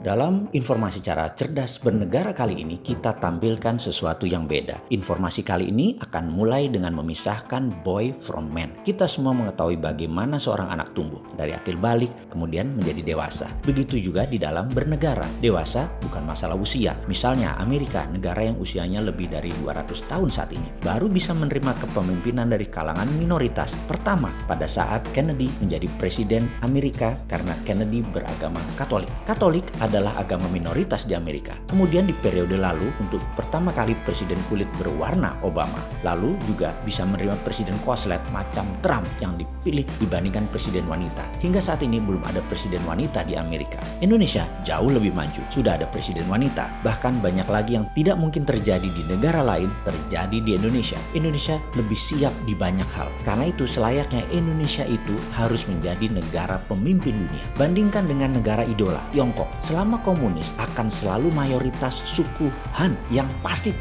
Dalam informasi cara cerdas bernegara kali ini, kita tampilkan sesuatu yang beda. Informasi kali ini akan mulai dengan memisahkan boy from man. Kita semua mengetahui bagaimana seorang anak tumbuh dari akil balik, kemudian menjadi dewasa. Begitu juga di dalam bernegara. Dewasa bukan masalah usia. Misalnya Amerika, negara yang usianya lebih dari 200 tahun saat ini, baru bisa menerima kepemimpinan dari kalangan minoritas. Pertama, pada saat Kennedy menjadi presiden Amerika karena Kennedy beragama Katolik. Katolik adalah agama minoritas di Amerika. Kemudian di periode lalu, untuk pertama kali presiden kulit berwarna Obama, lalu juga bisa menerima presiden koslet macam Trump yang dipilih dibandingkan presiden wanita. Hingga saat ini belum ada presiden wanita di Amerika. Indonesia jauh lebih maju, sudah ada presiden wanita. Bahkan banyak lagi yang tidak mungkin terjadi di negara lain terjadi di Indonesia. Indonesia lebih siap di banyak hal. Karena itu selayaknya Indonesia itu harus menjadi negara pemimpin dunia. Bandingkan dengan negara idola, Tiongkok. Selama komunis akan selalu mayoritas suku Han yang pasti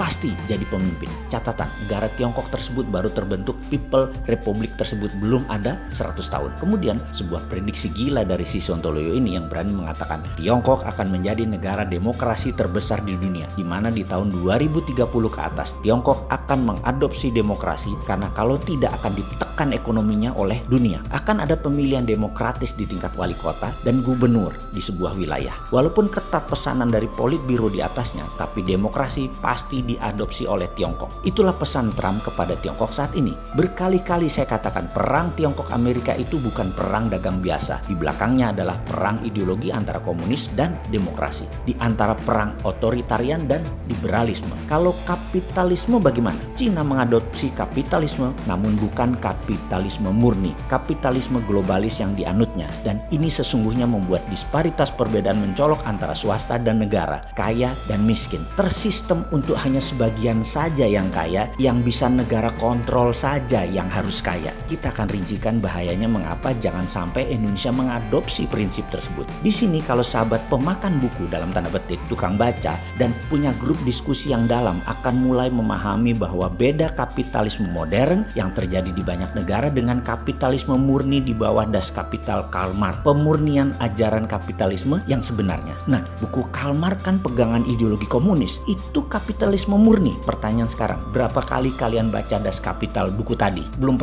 jadi pemimpin. Catatan, negara Tiongkok tersebut baru terbentuk, People Republic tersebut belum ada 100 tahun. Kemudian sebuah prediksi gila dari si Sontoloyo ini yang berani mengatakan Tiongkok akan menjadi negara demokrasi terbesar di dunia, di mana di tahun 2030 ke atas Tiongkok akan mengadopsi demokrasi karena kalau tidak akan ditekan ekonominya oleh dunia. Akan ada pemilihan demokratis di tingkat wali kota dan gubernur di sebuah wilayah. Walaupun ketat pesanan dari Politbiro di atasnya, tapi demokrasi pasti diadopsi oleh Tiongkok. Itulah pesan Trump kepada Tiongkok saat ini. Berkali-kali saya katakan perang Tiongkok-Amerika itu bukan perang dagang biasa. Di belakangnya adalah perang ideologi antara komunis dan demokrasi. Di antara perang otoritarian dan liberalisme. Kalau kapitalisme bagaimana? Cina mengadopsi kapitalisme namun bukan kapitalisme murni. Kapitalisme globalis yang dianutnya. Dan ini sesungguhnya membuat disparitas perbedaan mencolok antara swasta dan negara, kaya dan miskin. Tersistem untuk hanya sebagian saja yang kaya, yang bisa negara kontrol saja yang harus kaya. Kita akan rincikan bahayanya mengapa jangan sampai Indonesia mengadopsi prinsip tersebut. Di sini kalau sahabat pemakan buku dalam tanda petik, tukang baca, dan punya grup diskusi yang dalam akan mulai memahami bahwa beda kapitalisme modern yang terjadi di banyak negara dengan kapitalisme murni di bawah das kapital Karl Marx. Pemurnian ajaran kapitalisme yang sebenarnya. Nah, buku Karl Marx kan pegangan ideologi komunis. Itu kapitalisme murni. Pertanyaan sekarang, berapa kali kalian baca Das Kapital buku tadi? Belum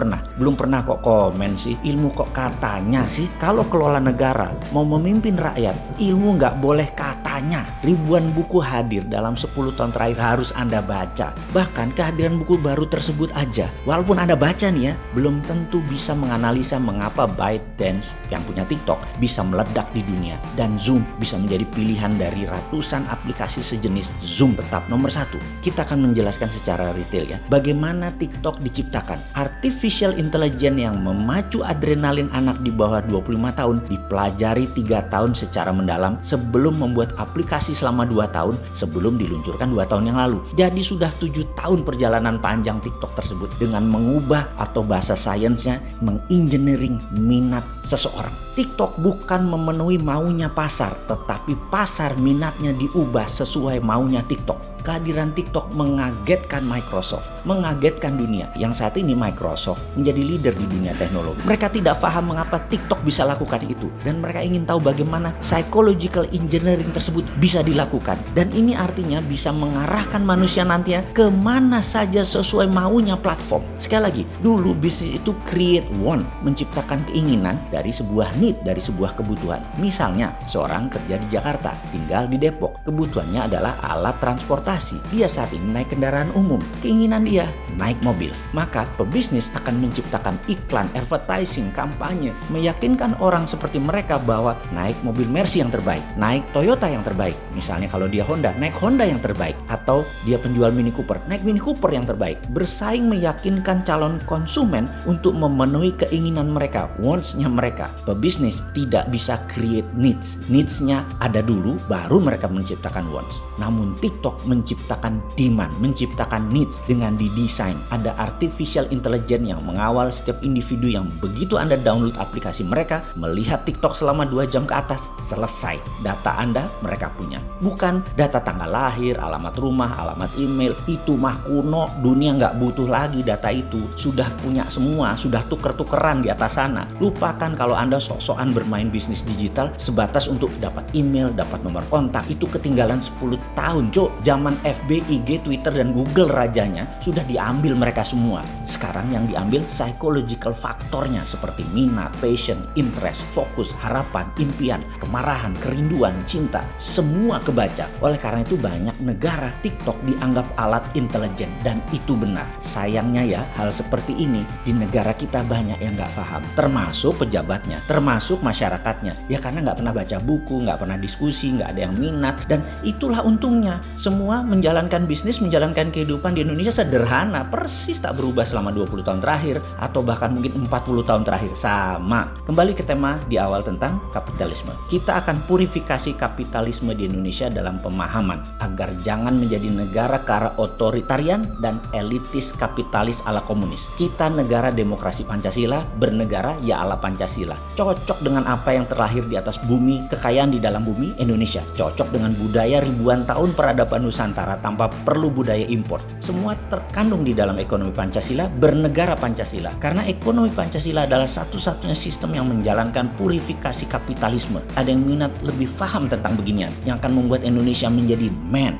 pernah kok komen sih. Ilmu kok katanya sih. Kalau kelola negara mau memimpin rakyat, ilmu nggak boleh katanya. Ribuan buku hadir dalam 10 tahun terakhir harus Anda baca. Bahkan kehadiran buku baru tersebut aja, walaupun Anda baca nih ya, belum tentu bisa menganalisa mengapa ByteDance yang punya TikTok bisa meledak di dunia dan Zoom bisa menjadi pilihan dari ratusan aplikasi sejenis. Zoom tetap nomor 1. Kita akan menjelaskan secara detail ya, bagaimana TikTok diciptakan. Artificial Intelligence yang memacu adrenalin anak di bawah 25 tahun dipelajari 3 tahun secara mendalam sebelum membuat aplikasi selama 2 tahun sebelum diluncurkan 2 tahun yang lalu. Jadi sudah 7 tahun perjalanan panjang TikTok tersebut dengan mengubah atau bahasa sainsnya mengengineering minat seseorang. TikTok bukan memenuhi maunya pasar, tetapi pasar minatnya diubah sesuai maunya TikTok. Kehadiran TikTok mengagetkan Microsoft, mengagetkan dunia. Yang saat ini Microsoft menjadi leader di dunia teknologi. Mereka tidak paham mengapa TikTok bisa lakukan itu. Dan mereka ingin tahu bagaimana psychological engineering tersebut bisa dilakukan. Dan ini artinya bisa mengarahkan manusia nantinya kemana saja sesuai maunya platform. Sekali lagi, dulu bisnis itu create want, menciptakan keinginan dari sebuah need, dari sebuah kebutuhan. Misalnya, seorang kerja di Jakarta, tinggal di Depok. Kebutuhannya adalah alat transportasi. Dia saat ini naik kendaraan umum. Keinginan dia naik mobil. Maka pebisnis akan menciptakan iklan, advertising, kampanye, meyakinkan orang seperti mereka bahwa naik mobil Mercy yang terbaik, naik Toyota yang terbaik. Misalnya kalau dia Honda, naik Honda yang terbaik. Atau dia penjual Mini Cooper, naik Mini Cooper yang terbaik. Bersaing meyakinkan calon konsumen untuk memenuhi keinginan mereka, wants-nya mereka. Pebisnis tidak bisa create needs. Needs-nya ada dulu, baru mereka menciptakan wants. Namun TikTok menciptakan demand, menciptakan needs dengan didesain. Ada artificial intelligence yang mengawal setiap individu yang begitu Anda download aplikasi mereka, melihat TikTok selama 2 jam ke atas, selesai. Data Anda mereka punya. Bukan data tanggal lahir, alamat rumah, alamat email. Itu mah kuno, dunia nggak butuh lagi data itu. Sudah punya semua, sudah tuker-tukeran di atas sana. Lupakan kalau Anda sok-sokan bermain bisnis digital sebatas untuk dapat email, dapat nomor kontak. Itu ketinggalan 10 tahun, Cok. Zaman FB, IG, Twitter, dan Google rajanya sudah diambil mereka semua. Sekarang yang diambil psychological faktornya seperti minat, passion, interest, fokus, harapan, impian, kemarahan, kerinduan, cinta. Semua kebaca. Oleh karena itu banyak negara TikTok dianggap alat intelijen, dan itu benar. Sayangnya ya, hal seperti ini di negara kita banyak yang nggak paham. Termasuk pejabatnya, termasuk masyarakatnya. Ya karena nggak pernah baca buku, nggak pernah diskusi, nggak ada yang minat. Dan itulah untungnya. Semua menjalankan bisnis, menjalankan kehidupan di Indonesia sederhana. Persis tak berubah selama 20 tahun terakhir. Atau bahkan mungkin 40 tahun terakhir. Sama. Kembali ke tema di awal tentang kapitalisme. Kita akan purifikasi kapitalisme di Indonesia dalam pemahaman. Agar jangan menjadi negara ke arah otoritarian dan elitis kapitalis ala komunis. Kita negara demokrasi Pancasila, bernegara ya ala Pancasila. Cocok dengan apa yang terlahir di atas bumi, kekayaan di dalam bumi Indonesia. Cocok dengan budaya ribuan tahun peradaban Nusantara tanpa perlu budaya impor. Semua terkandung di dalam ekonomi Pancasila, bernegara Pancasila. Karena ekonomi Pancasila adalah satu-satunya sistem yang menjalankan purifikasi kapitalisme. Ada yang minat lebih paham tentang beginian, yang akan membuat Indonesia menjadi man.